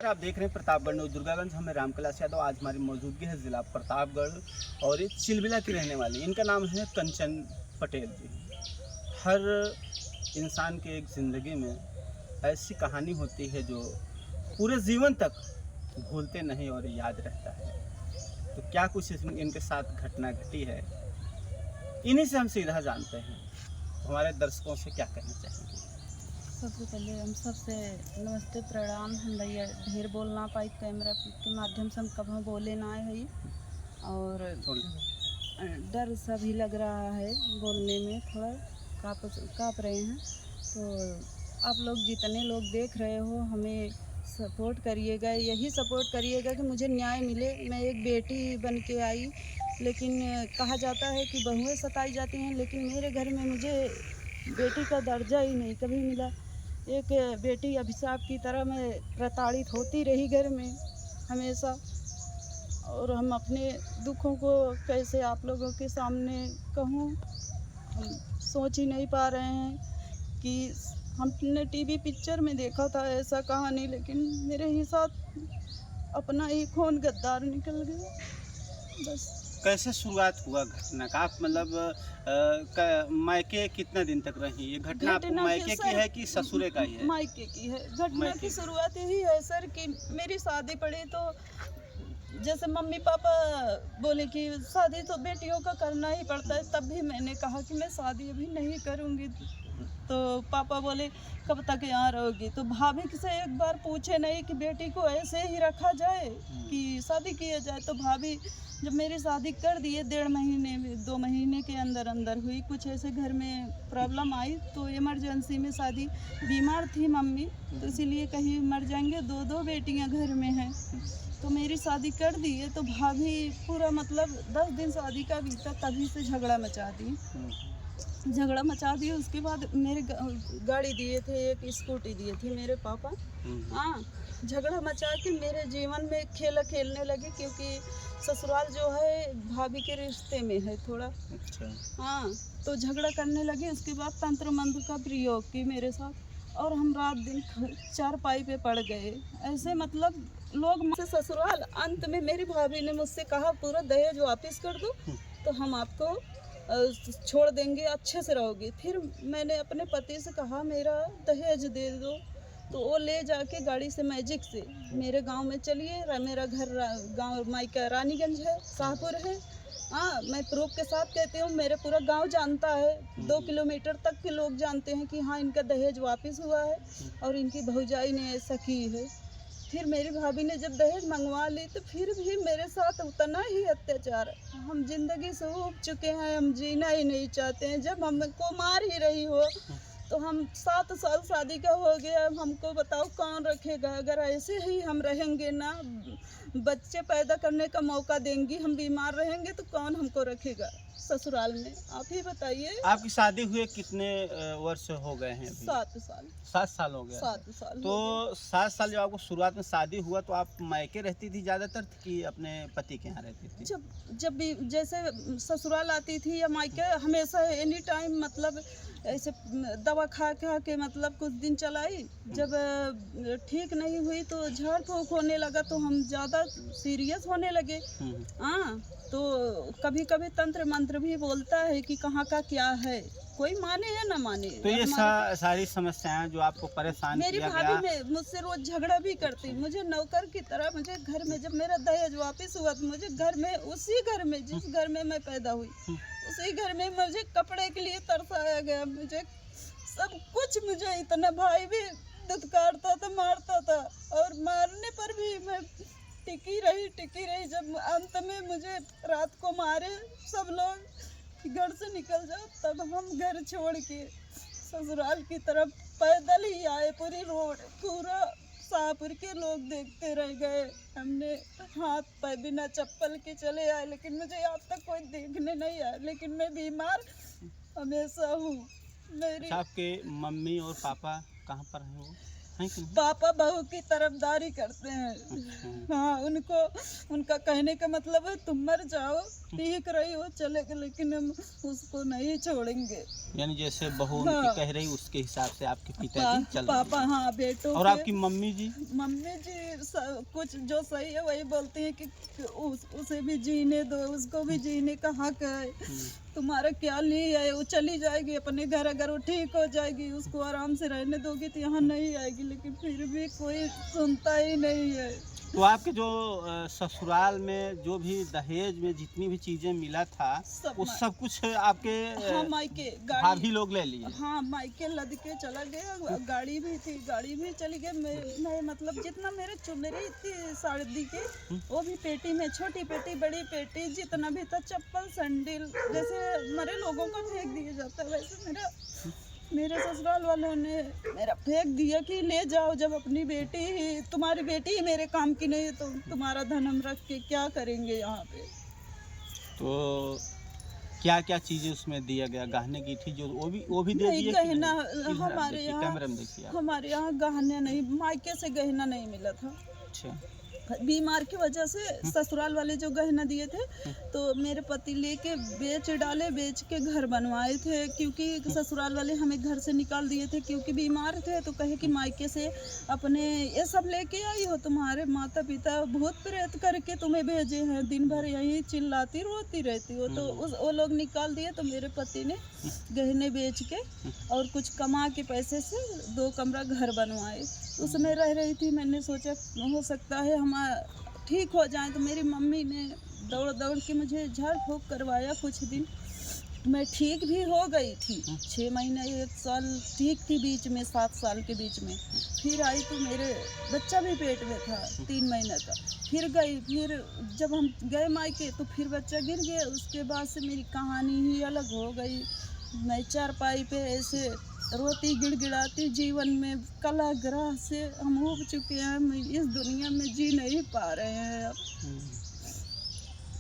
आप देख रहे हैं प्रतापगढ़ न्यूज़ दुर्गागंज। हमें रामकैलाश यादव। आज हमारी मौजूदगी है ज़िला प्रतापगढ़ और ये चिलबिला की रहने वाली, इनका नाम है कंचन पटेल जी। हर इंसान के एक ज़िंदगी में ऐसी कहानी होती है जो पूरे जीवन तक भूलते नहीं और याद रहता है। तो क्या कुछ इनके साथ घटना घटी है, इन्हीं से हम सीधा जानते हैं। हमारे दर्शकों से क्या कहना चाहेंगे? सबसे पहले हम सबसे नमस्ते प्रणाम। हम भैया ढेर बोल ना पाई, कैमरा के माध्यम से हम कभी बोले ना है और डर सा भी लग रहा है बोलने में, थोड़ा काँप रहे हैं। तो आप लोग जितने लोग देख रहे हो हमें सपोर्ट करिएगा, यही सपोर्ट करिएगा कि मुझे न्याय मिले। मैं एक बेटी बन के आई, लेकिन कहा जाता है कि बहुएं सताई जाती हैं, लेकिन मेरे घर में मुझे बेटी का दर्जा ही नहीं कभी मिला। एक बेटी अभिशाप की तरह मैं प्रताड़ित होती रही घर में हमेशा। और हम अपने दुखों को कैसे आप लोगों के सामने कहूँ, हम सोच ही नहीं पा रहे हैं कि हमने टीवी पिक्चर में देखा था ऐसा कहानी, लेकिन मेरे ही साथ अपना ही खून गद्दार निकल गया। बस कैसे शुरुआत हुआ घटना का? आप मतलब मायके कितना दिन तक रही? ये घटना आपको मायके की है कि ससुरे का ही है? मायके की है। घटना की शुरुआत यही है सर कि मेरी शादी पड़ी तो जैसे मम्मी पापा बोले कि शादी तो बेटियों का करना ही पड़ता है, तब भी मैंने कहा कि मैं शादी अभी नहीं करूँगी। तो पापा बोले कब तक यहाँ रहोगी? तो भाभी से एक बार पूछे नहीं कि बेटी को ऐसे ही रखा जाए कि शादी किया जाए। तो भाभी जब मेरी शादी कर दिए 1.5 महीने में, 2 महीने के अंदर अंदर हुई, कुछ ऐसे घर में प्रॉब्लम आई तो इमरजेंसी में शादी, बीमार थी मम्मी तो इसीलिए कहीं मर जाएंगे, 2 बेटियां घर में हैं। तो मेरी शादी कर दी है तो भाभी पूरा मतलब 10 दिन शादी का बीता, तभी से झगड़ा मचा दी। उसके बाद मेरे गाड़ी दिए थे, एक स्कूटी दिए थे मेरे पापा। हाँ, झगड़ा मचा के मेरे जीवन में खेल खेलने लगे, क्योंकि ससुराल जो है भाभी के रिश्ते में है थोड़ा। अच्छा। हाँ, तो झगड़ा करने लगे। उसके बाद तंत्र मंत्र का प्रयोग की मेरे साथ, और हम रात दिन चारपाई पे पड़ गए ऐसे, मतलब लोग से ससुराल। अंत में मेरी भाभी ने मुझसे कहा पूरा दहेज वापस कर दो तो हम आपको छोड़ देंगे, अच्छे से रहोगे। फिर मैंने अपने पति से कहा मेरा दहेज दे दो, तो वो ले जाके गाड़ी से मैजिक से मेरे गांव में चलिए। मेरा घर गांव मायका रानीगंज है, शाहपुर है। हाँ, मैं प्रूफ के साथ कहती हूँ, मेरे पूरा गांव जानता है, 2 किलोमीटर तक के लोग जानते हैं कि हाँ इनका दहेज वापस हुआ है और इनकी भौजाई ने ऐसा की है। फिर मेरी भाभी ने जब दहेज मंगवा ली तो फिर भी मेरे साथ उतना ही अत्याचार। हम जिंदगी से ऊब चुके हैं, हम जीना ही नहीं चाहते हैं। जब हमको मार ही रही हो तो हम 7 साल शादी का हो गया, हमको बताओ कौन रखेगा? अगर ऐसे ही हम रहेंगे ना, बच्चे पैदा करने का मौका देंगी, हम बीमार रहेंगे तो कौन हमको रखेगा ससुराल में? आप ही बताइए। आपकी शादी हुए कितने वर्ष हो गए हैं अभी? 7 साल। 7 साल हो गया। 7 साल तो 7 साल जब आपको शुरुआत में शादी हुआ तो आप मायके रहती थी ज़्यादातर कि अपने पति के यहाँ रहती थी? जब भी जैसे ससुराल आती थी या मायके, हमेशा एनी टाइम मतलब ऐसे दवा खा खा के मतलब कुछ दिन चलाई। जब ठीक नहीं हुई तो झाड़ फूँक होने लगा तो हम ज़्यादा सीरियस होने लगे। हाँ, तो कभी कभी तंत्र मंत्र भी बोलता है कि कहाँ का क्या है, कोई माने या ना माने। तो ये सारी समस्याएं जो आपको परेशान मेरी किया भाभी गया, मुझसे रोज झगड़ा भी करती, मुझे नौकर की तरह। मुझे घर में जब मेरा दहेज वापस हुआ तो मुझे घर में, उसी घर में जिस घर में मैं पैदा हुई, उसी घर में मुझे कपड़े के लिए तरसाया गया। मुझे सब कुछ, मुझे इतना भाई भी दुत्कारता था, मारता था, और मारने पर भी मैं टिकी रही। जब अंत में मुझे रात को मारे सब लोग, घर से निकल जाओ, तब हम घर छोड़ के ससुराल की तरफ पैदल ही आए। पूरी रोड, पूरा शाहपुर के लोग देखते रह गए। हमने हाथ पैर बिना चप्पल के चले आए, लेकिन मुझे आज तक कोई देखने नहीं आया। लेकिन मैं बीमार हमेशा हूँ। मेरी आपके मम्मी और पापा कहाँ पर हैं वो? है कि नहीं? पापा बहू की तरफदारी करते हैं। अच्छा। हाँ, उनको उनका कहने का मतलब है तुम मर जाओ, ठीक रही हो चलेगा, लेकिन हम उसको नहीं छोड़ेंगे। यानी जैसे बहू उनकी हाँ। कह रही उसके हिसाब से आपके पिताजी चल रहे पापा हैं। हाँ बेटों और के। आपकी मम्मी जी? मम्मी जी कुछ जो सही है वही बोलती हैं कि उसे भी जीने दो, उसको भी जीने का हक है। तुम्हारा क्या ली है, वो चली जाएगी अपने घर, अगर वो ठीक हो जाएगी उसको आराम से रहने दोगी तो यहाँ नहीं आएगी, लेकिन फिर भी कोई सुनता ही नहीं है। तो आपके जो ससुराल में जो भी दहेज में जितनी भी चीजें मिला था वो सब कुछ आपके हाँ मायके भाभी गाड़ी, लोग ले लिए? हाँ मायके लद के चला गया, गाड़ी भी थी, गाड़ी भी चली गई। मैं मतलब जितना मेरे चुनरी थी शादी की वो भी पेटी में, छोटी पेटी बड़ी पेटी जितना भी था, चप्पल सैंडल जैसे मरे लोगों को फेंक दिया जाता है वैसे मेरे ससुराल वालों ने मेरा फेंक दिया कि ले जाओ, जब अपनी बेटी ही, तुम्हारी बेटी ही मेरे काम की नहीं है तो तुम्हारा धन हम रख के क्या करेंगे यहाँ पे। तो क्या क्या चीजें उसमें दिया गया? गहने की थी जो वो भी दे नहीं दिए? गहना हमारे यहाँ, कैमरे में देखिए आप। हमारे यहाँ गहने नहीं, मायके से गहना नहीं मिला था। अच्छा। बीमार की वजह से ससुराल वाले जो गहना दिए थे तो मेरे पति लेके बेच डाले, बेच के घर बनवाए थे, क्योंकि ससुराल वाले हमें घर से निकाल दिए थे क्योंकि बीमार थे। तो कहे कि मायके से अपने ये सब लेके आई हो, तुम्हारे माता पिता भूत प्रेत करके तुम्हें भेजे हैं, दिन भर यहीं चिल्लाती रोती रहती हो। तो वो लोग निकाल दिए। तो मेरे पति ने गहने बेच के और कुछ कमा के पैसे से 2 कमरा घर बनवाए, उसमें रह रही थी। मैंने सोचा हो सकता है हम ठीक हो जाएं, तो मेरी मम्मी ने दौड़ दौड़ के मुझे झाड़ फूँक करवाया। कुछ दिन मैं ठीक भी हो गई थी, 6 महीने 1 साल ठीक थी, बीच में 7 साल के बीच में फिर आई तो मेरे बच्चा भी पेट में था 3 महीने का। फिर गई, फिर जब हम गए मायके तो फिर बच्चा गिर गया। उसके बाद से मेरी कहानी ही अलग हो गई। मैं चारपाई पे ऐसे रोती गिड़गिड़ाती, जीवन में कलाग्रह से हम उब चुके हैं, हम इस दुनिया में जी नहीं पा रहे हैं। अब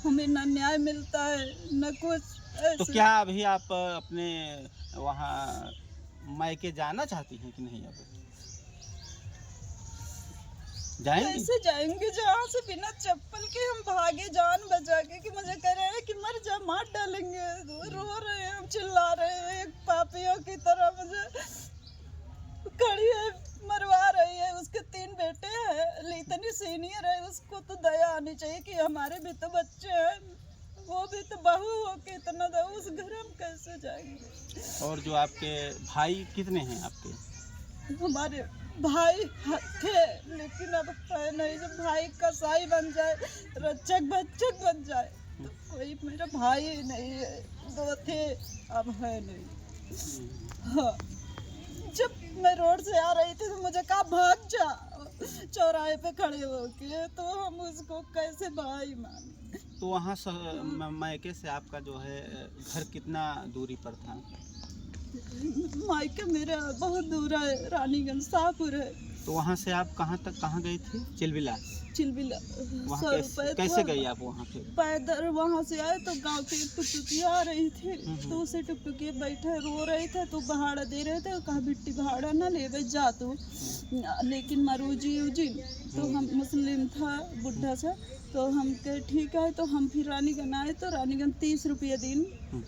हमें ना न्याय मिलता है न कुछ तो ऐसे। क्या अभी आप अपने वहाँ मायके जाना चाहती हैं कि नहीं? अब जाएंगे? कैसे जाएंगे जहाँ से बिना चप्पल के हम भागे जान बचा के, कि मुझे कह रहे हैं कि मर जा, मार डालेंगे, रो रहे हैं, हम चिल्ला रहे हैं एक पापियों की तरह। मुझे खड़ी है मरवा रही है, उसके 3 बेटे हैं, इतनी सीनियर है, उसको तो दया आनी चाहिए कि हमारे भी तो बच्चे हैं, वो भी तो बहू हो के इतना दया, उस घर हम कैसे जाएंगे। और जो आपके भाई कितने हैं आपके? हमारे भाई थे लेकिन अब है नहीं। जब भाई कसाई बन जाए, रक्षक भक्षक बन जाए तो कोई मेरा भाई ही नहीं है। 2 थे, अब है नहीं। हाँ, जब मैं रोड से आ रही थी तो मुझे कहा भाग जा, चौराहे पे खड़े होके, तो हम उसको कैसे भाई माने। तो वहाँ मायके से आपका जो है घर कितना दूरी पर था? मायके मेरा बहुत दूर है, रानीगंज शाहपुर है। तो वहाँ से आप कहाँ गई थी? चिलबिला? चिलबिला वहाँ 100 रुपए कैसे गई आप वहाँ पे? पैदल वहाँ से आए तो गांव की टुकटुकिया आ रही थी, तो उसे टुकटुकिया बैठे रो रहे थे, तो भाड़ा दे रहे थे, कहा बिट्टी भाड़ा ना ले जा तू, लेकिन मरूजी उजिन तो हम मुस्लिम था बुढ़ा सा, तो हम कहे ठीक है। तो हम फिर रानीगंज आए, तो रानीगंज 30 रुपये दिन,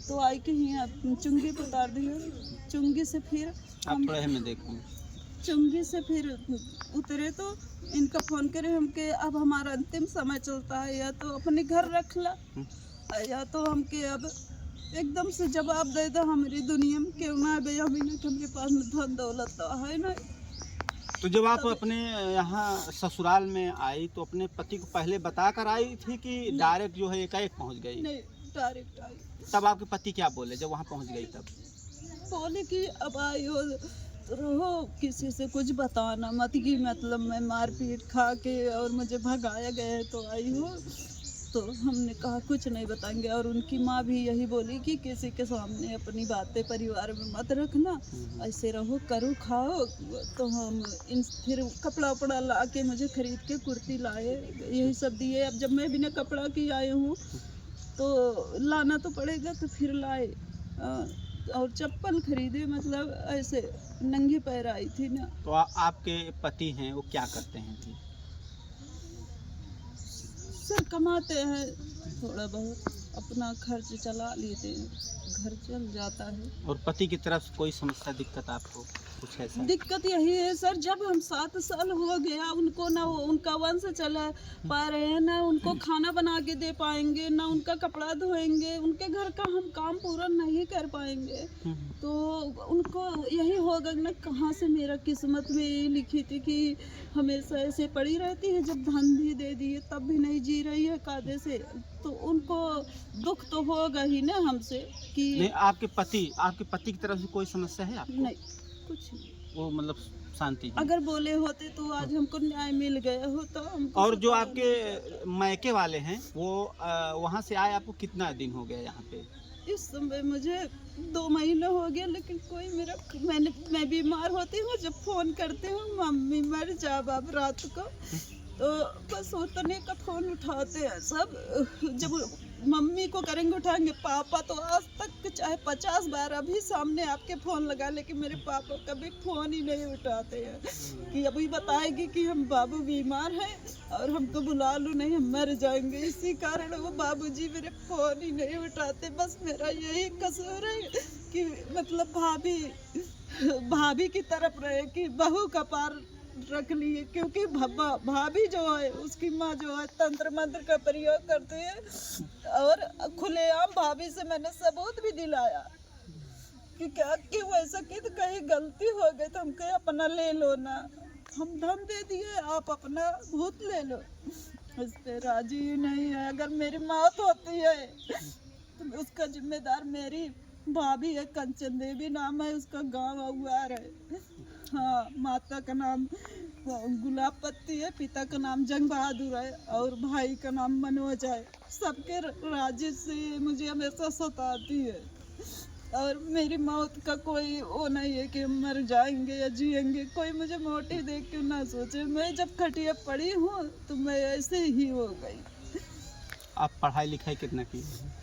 तो आई के यहाँ चुंगी पर उतार दिए। चुंगी से फिर आप थोड़ा में देखूँ, चुंगी से फिर उतरे तो इनका फ़ोन करे हमके अब हमारा अंतिम समय चलता है, या तो अपने घर रख ला या तो हमके अब एकदम से जवाब दे दो, हमारी दुनिया में क्यों ना बे, हम हमके पास में धन दौलत तो है ना। तो जब आप अपने यहाँ ससुराल में आई तो अपने पति को पहले बता कर आई थी कि डायरेक्ट जो है एकाएक पहुँच गई? नहीं, डायरेक्ट आई। तब आपके पति क्या बोले जब वहाँ पहुँच गई? तब बोले कि अब आई हो रहो, किसी से कुछ बताना मत, कि मतलब मैं मारपीट खा के और मुझे भगाया गया है तो आई हो। तो हमने कहा कुछ नहीं बताएंगे, और उनकी माँ भी यही बोली कि किसी के सामने अपनी बातें परिवार में मत रखना, ऐसे रहो करो खाओ। तो हम फिर कपड़ा उपड़ा ला के मुझे खरीद के कुर्ती लाए, यही सब दिए। अब जब मैं बिना कपड़ा की आई हूँ तो लाना तो पड़ेगा, तो फिर लाए। और चप्पल खरीदे, मतलब ऐसे नंगी पैर आई थी ना। तो आपके पति हैं वो क्या करते हैं जी? सर कमाते हैं, थोड़ा बहुत अपना खर्च चला लेते हैं, घर चल जाता है। और पति की तरफ से कोई समस्या दिक्कत आपको कुछ ऐसा? दिक्कत यही है सर, जब हम 7 साल हो गया उनको, ना वो उनका वंश चला पा रहे हैं, ना उनको खाना बना के दे पाएंगे, ना उनका कपड़ा धोएंगे, उनके घर का हम काम पूरा नहीं कर पाएंगे। तो उनको यही होगा ना, कहाँ से मेरा किस्मत में यही लिखी थी कि हमेशा ऐसे पड़ी रहती है, जब धन भी दे दिए तब भी नहीं जी रही है कायदे से, तो उनको दुख तो होगा ही ना हमसे कि नहीं, आपके पति की तरफ से कोई समस्या है आपको? नहीं, कुछ नहीं। वो मतलब शांति है। अगर बोले होते तो आज हमको न्याय मिल गया होता। और जो आपके मायके वाले हैं वो वहाँ से आए, आपको कितना दिन हो गया यहाँ पे? इस समय मुझे 2 महीने हो गया, लेकिन कोई मैं बीमार होती हूँ, जब फोन करती हूँ मम्मी मर जा बाब रात को, तो बस उतने का फोन उठाते हैं सब। जब मम्मी को करेंगे उठाएंगे, पापा तो आज तक चाहे 50 बार अभी सामने आपके फोन लगा, लेकिन मेरे पापा कभी फोन ही नहीं उठाते हैं कि अभी बताएगी कि हम बाबू बीमार हैं और हमको बुला लो, नहीं हम मर जाएंगे। इसी कारण वो बाबूजी मेरे फोन ही नहीं उठाते। बस मेरा यही कसूर है कि मतलब भाभी की तरफ रहे कि बहू का पार रख लिए, क्योंकि भाभी जो है उसकी माँ जो है तंत्र मंत्र का प्रयोग करती है, और खुलेआम भाभी से मैंने सबूत भी दिलाया कि क्या क्यों ऐसा की, तो कहीं गलती हो गई तो हमको अपना ले लो ना, हम धन दे दिए आप अपना भूत ले लो। इस पे राजी ही नहीं है। अगर मेरी मौत होती है तो उसका जिम्मेदार मेरी भाभी है, कंचन देवी नाम है उसका, गाँव अगुआर है। हाँ, माता का नाम गुलाब पत्ती है, पिता का नाम जंग बहादुर है और भाई का नाम मनोज है। सबके राज्य से मुझे हमेशा सताती है, और मेरी मौत का कोई वो नहीं है कि हम मर जाएंगे या जिएंगे। कोई मुझे मोटी देख के ना सोचे। मैं जब खटिया पड़ी हूँ तो मैं ऐसे ही हो गई। आप पढ़ाई लिखाई कितना की हैं?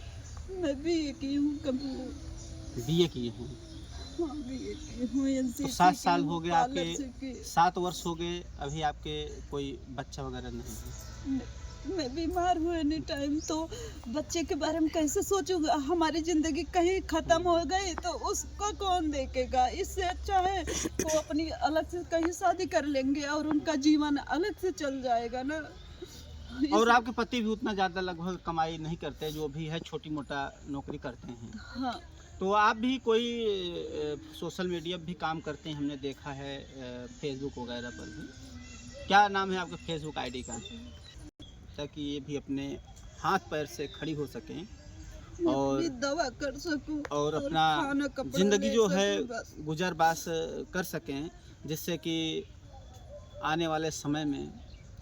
मैं BA की हूँ, कंप्यूटर BA किए हैं? हाँ, BA की हूँ। तो 7 साल हो गए आपके, 7 वर्ष हो गए, अभी आपके कोई बच्चा वगैरह नहीं है? मैं बीमार हुए एनी टाइम, तो बच्चे के बारे में कैसे सोचूंगा। हमारी ज़िंदगी कहीं ख़त्म हो गई तो उसको कौन देखेगा। इससे अच्छा है वो अपनी अलग से कहीं शादी कर लेंगे और उनका जीवन अलग से चल जाएगा ना। और आपके पति भी उतना ज़्यादा लगभग कमाई नहीं करते, जो भी है छोटी मोटा नौकरी करते हैं। हाँ, तो आप भी कोई सोशल मीडिया भी काम करते हैं, हमने देखा है फेसबुक वगैरह पर भी। क्या नाम है आपके फेसबुक आईडी का, ताकि ये भी अपने हाथ पैर से खड़ी हो सकें और दवा कर सकूं और अपना ज़िंदगी जो है गुजर बस कर सकें, जिससे कि आने वाले समय में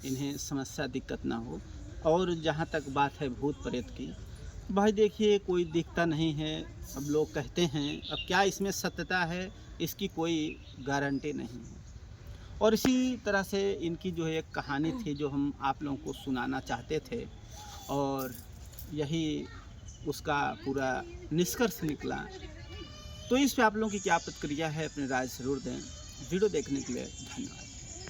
इन्हें समस्या दिक्कत ना हो। और जहाँ तक बात है भूत प्रेत की, भाई देखिए कोई दिखता नहीं है, अब लोग कहते हैं, अब क्या इसमें सत्यता है इसकी कोई गारंटी नहीं है। और इसी तरह से इनकी जो है एक कहानी थी जो हम आप लोगों को सुनाना चाहते थे, और यही उसका पूरा निष्कर्ष निकला। तो इस पे आप लोगों की क्या प्रतिक्रिया है, अपनी राय ज़रूर दें। वीडियो देखने के लिए धन्यवाद।